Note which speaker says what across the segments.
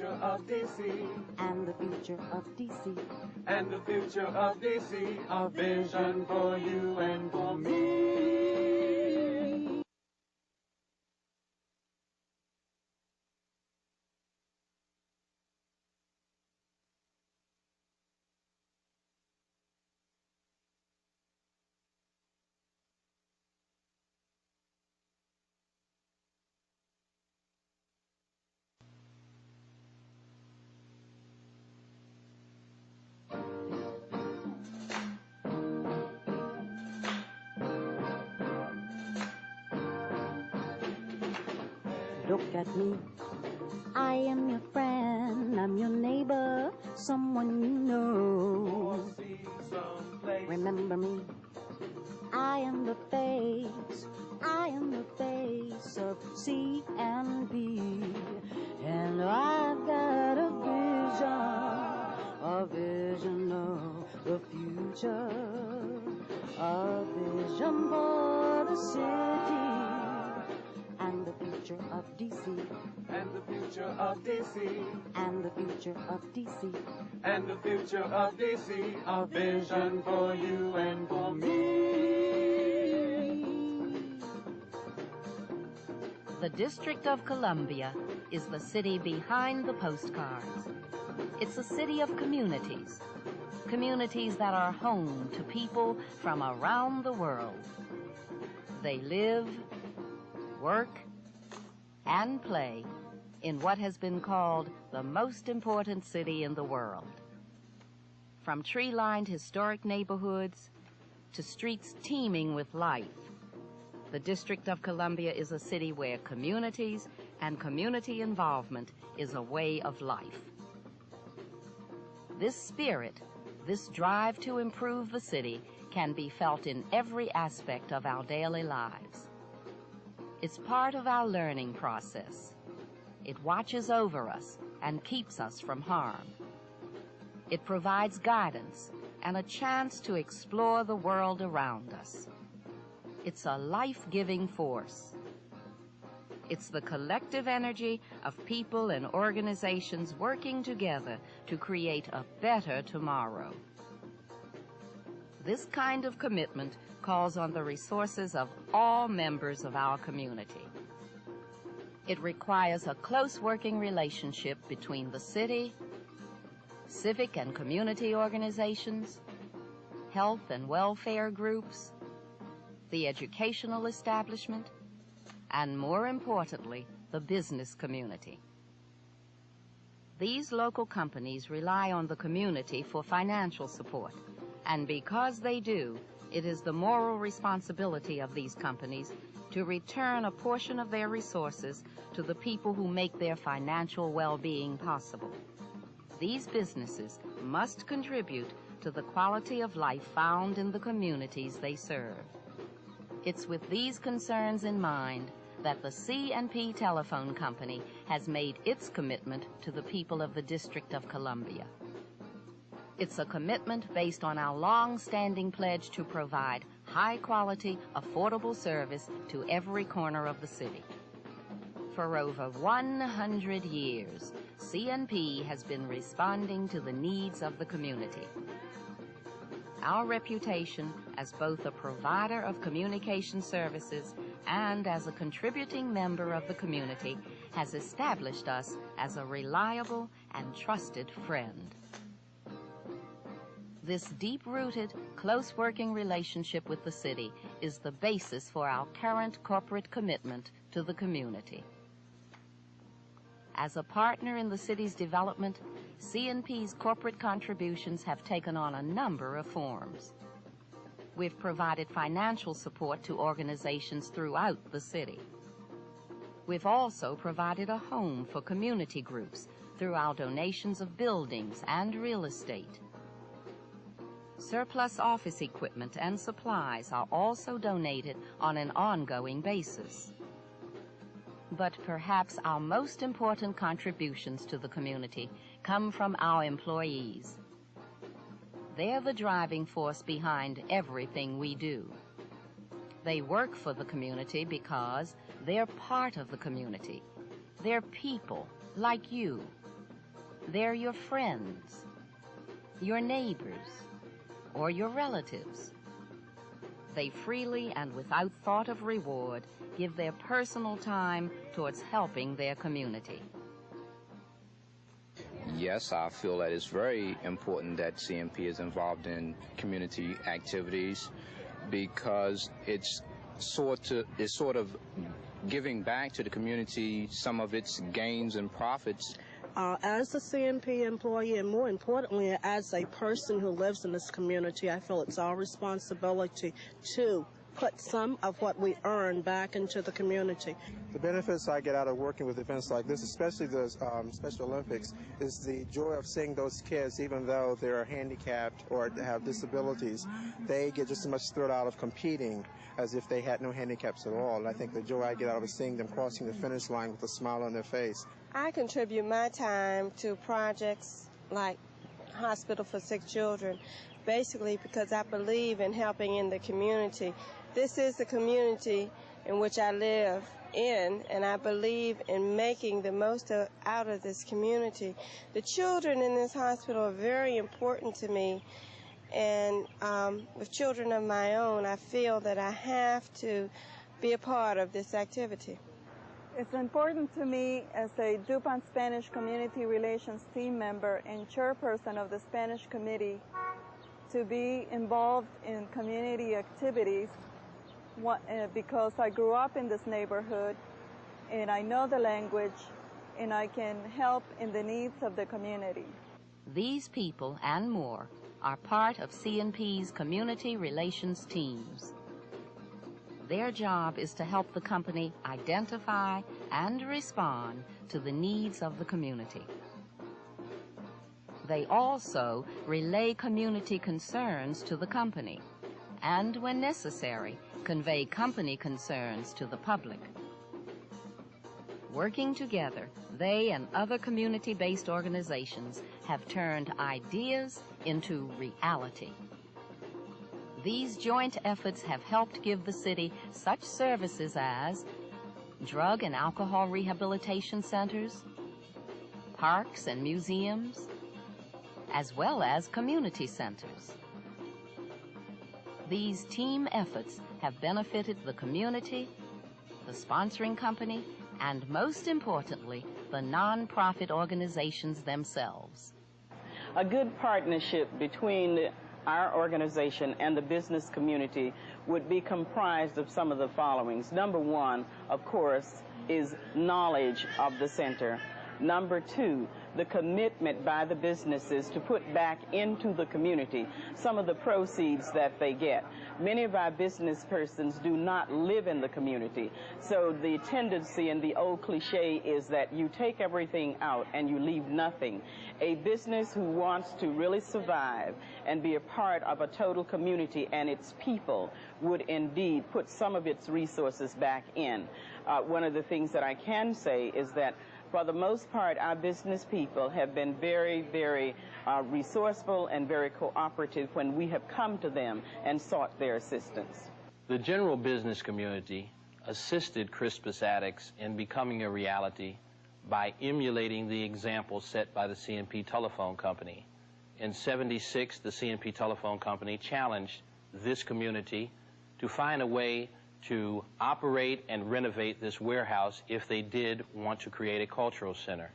Speaker 1: future of DC.
Speaker 2: And the future of DC.
Speaker 1: And the future of DC. A vision for you and for me.
Speaker 2: Look at me, I am your friend, I'm your neighbor, someone you know. Remember me, I am the face of C&P, and I've got a vision of the future, a vision for the city. And the future of DC.
Speaker 1: And the future of DC.
Speaker 2: And the future of DC.
Speaker 1: And the future of DC. A vision for you and for me.
Speaker 3: The District of Columbia is the city behind the postcards. It's a city of communities. Communities that are home to people from around the world. They live, work, and play in what has been called the most important city in the world. From tree-lined historic neighborhoods to streets teeming with life, the District of Columbia is a city where communities and community involvement is a way of life. This spirit, this drive to improve the city, can be felt in every aspect of our daily lives. It's part of our learning process. It watches over us and keeps us from harm. It provides guidance and a chance to explore the world around us. It's a life-giving force. It's the collective energy of people and organizations working together to create a better tomorrow. This kind of commitment calls on the resources of all members of our community. It requires a close working relationship between the city, civic and community organizations, health and welfare groups, the educational establishment, and more importantly, the business community. These local companies rely on the community for financial support, and because they do, it is the moral responsibility of these companies to return a portion of their resources to the people who make their financial well-being possible. These businesses must contribute to the quality of life found in the communities they serve. It's with these concerns in mind that the C&P Telephone Company has made its commitment to the people of the District of Columbia. It's a commitment based on our long-standing pledge to provide high-quality, affordable service to every corner of the city. For over 100 years, C&P has been responding to the needs of the community. Our reputation as both a provider of communication services and as a contributing member of the community has established us as a reliable and trusted friend. This deep-rooted, close working relationship with the city is the basis for our current corporate commitment to the community. As a partner in the city's development, C&P's corporate contributions have taken on a number of forms. We've provided financial support to organizations throughout the city. We've also provided a home for community groups through our donations of buildings and real estate. Surplus office equipment and supplies are also donated on an ongoing basis. But perhaps our most important contributions to the community come from our employees. They're the driving force behind everything we do. They work for the community because they're part of the community. They're people like you, They're your friends, your neighbors, or your relatives. They freely and without thought of reward give their personal time towards helping their community.
Speaker 4: Yes, I feel that it's very important that CNP is involved in community activities because it's sort of giving back to the community some of its gains and profits.
Speaker 5: As a CNP employee, and more importantly, as a person who lives in this community, I feel it's our responsibility to put some of what we earn back into the community.
Speaker 6: The benefits I get out of working with events like this, especially the Special Olympics, is the joy of seeing those kids, even though they're handicapped or have disabilities, they get just as much thrill out of competing as if they had no handicaps at all. And I think the joy I get out of seeing them crossing the finish line with a smile on their face.
Speaker 7: I contribute my time to projects like Hospital for Sick Children, basically because I believe in helping in the community. This is the community in which I live in, and I believe in making the most out of this community. The children in this hospital are very important to me, and with children of my own, I feel that I have to be a part of this activity.
Speaker 8: It's important to me as a DuPont Spanish Community Relations team member and chairperson of the Spanish Committee to be involved in community activities because I grew up in this neighborhood and I know the language and I can help in the needs of the community.
Speaker 3: These people and more are part of CNP's community relations teams. Their job is to help the company identify and respond to the needs of the community. They also relay community concerns to the company and, when necessary, convey company concerns to the public. Working together, they and other community-based organizations have turned ideas into reality. These joint efforts have helped give the city such services as drug and alcohol rehabilitation centers, parks and museums, as well as community centers. These team efforts have benefited the community, the sponsoring company, and most importantly, the nonprofit organizations themselves.
Speaker 9: A good partnership between our organization and the business community would be comprised of some of the followings. Number one, of course, is knowledge of the center. Number two, the commitment by the businesses to put back into the community some of the proceeds that they get. Many of our business persons do not live in the community, so the tendency and the old cliche is that you take everything out and you leave nothing. A business who wants to really survive and be a part of a total community and its people would indeed put some of its resources back in. One of the things that I can say is that for the most part, our business people have been very, very resourceful and very cooperative when we have come to them and sought their assistance.
Speaker 10: The general business community assisted Crispus Attucks in becoming a reality by emulating the example set by the CNP Telephone Company. In '76, the CNP Telephone Company challenged this community to find a way to operate and renovate this warehouse if they did want to create a cultural center.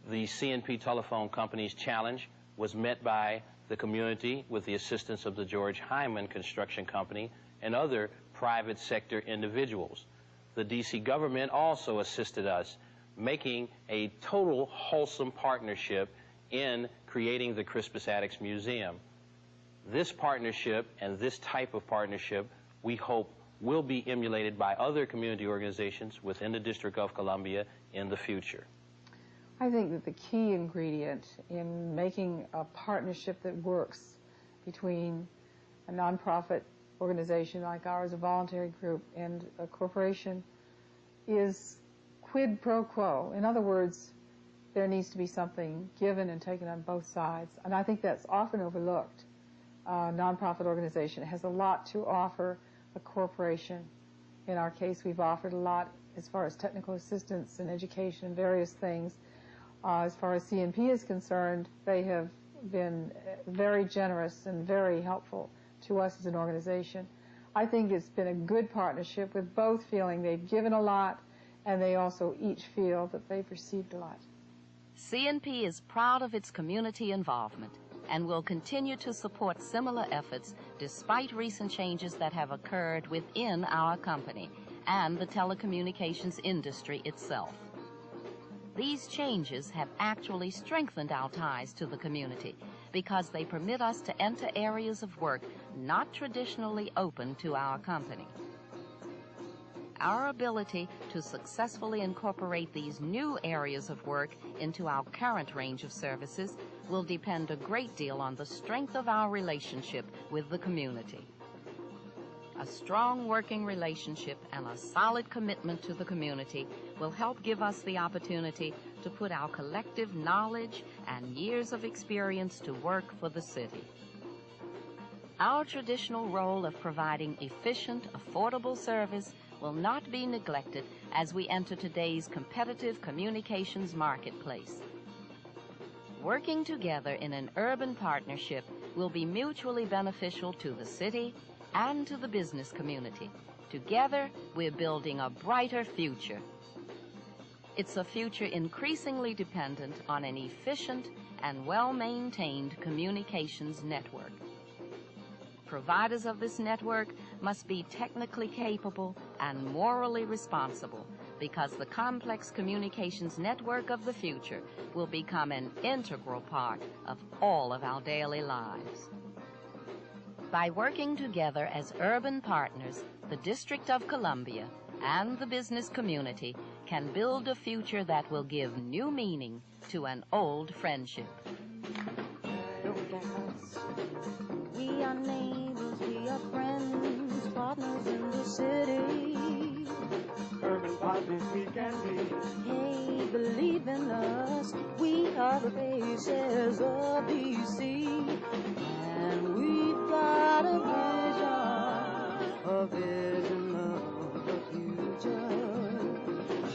Speaker 10: The CNP Telephone Company's challenge was met by the community with the assistance of the George Hyman Construction Company and other private sector individuals. The DC government also assisted us, making a total wholesome partnership in creating the Crispus Attucks Museum. This partnership and this type of partnership, we hope, will be emulated by other community organizations within the District of Columbia in the future.
Speaker 11: I think that the key ingredient in making a partnership that works between a nonprofit organization like ours, a voluntary group, and a corporation is quid pro quo. In other words, there needs to be something given and taken on both sides, and I think that's often overlooked. A nonprofit organization has a lot to offer a corporation. In our case, we've offered a lot as far as technical assistance and education and various things. As far as CNP is concerned, they have been very generous and very helpful to us as an organization. I think it's been a good partnership with both feeling they've given a lot and they also each feel that they've received a lot.
Speaker 3: CNP is proud of its community involvement and will continue to support similar efforts despite recent changes that have occurred within our company and the telecommunications industry itself. These changes have actually strengthened our ties to the community because they permit us to enter areas of work not traditionally open to our company. Our ability to successfully incorporate these new areas of work into our current range of services will depend a great deal on the strength of our relationship with the community. A strong working relationship and a solid commitment to the community will help give us the opportunity to put our collective knowledge and years of experience to work for the city. Our traditional role of providing efficient, affordable service will not be neglected as we enter today's competitive communications marketplace. Working together in an urban partnership will be mutually beneficial to the city and to the business community. Together, we're building a brighter future. It's a future increasingly dependent on an efficient and well-maintained communications network. Providers of this network must be technically capable and morally responsible because the complex communications network of the future will become an integral part of all of our daily lives. By working together as urban partners, the District of Columbia and the business community can build a future that will give new meaning to an old friendship.
Speaker 2: We are neighbors, we are friends, partners in the city.
Speaker 1: Urban partners we can be.
Speaker 2: Hey, believe in us, we are the faces of DC. And we've got a vision of the future,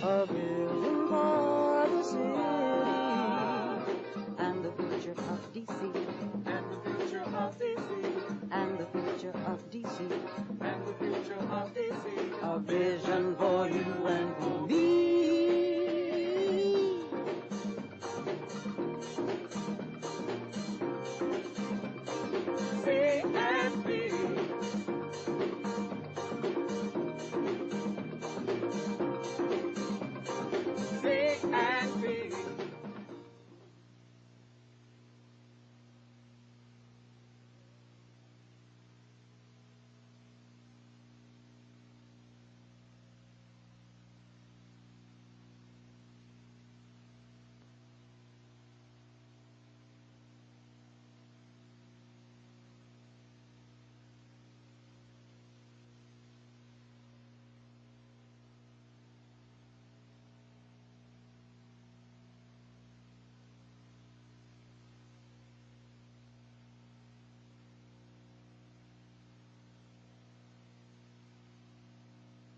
Speaker 2: a vision for the city.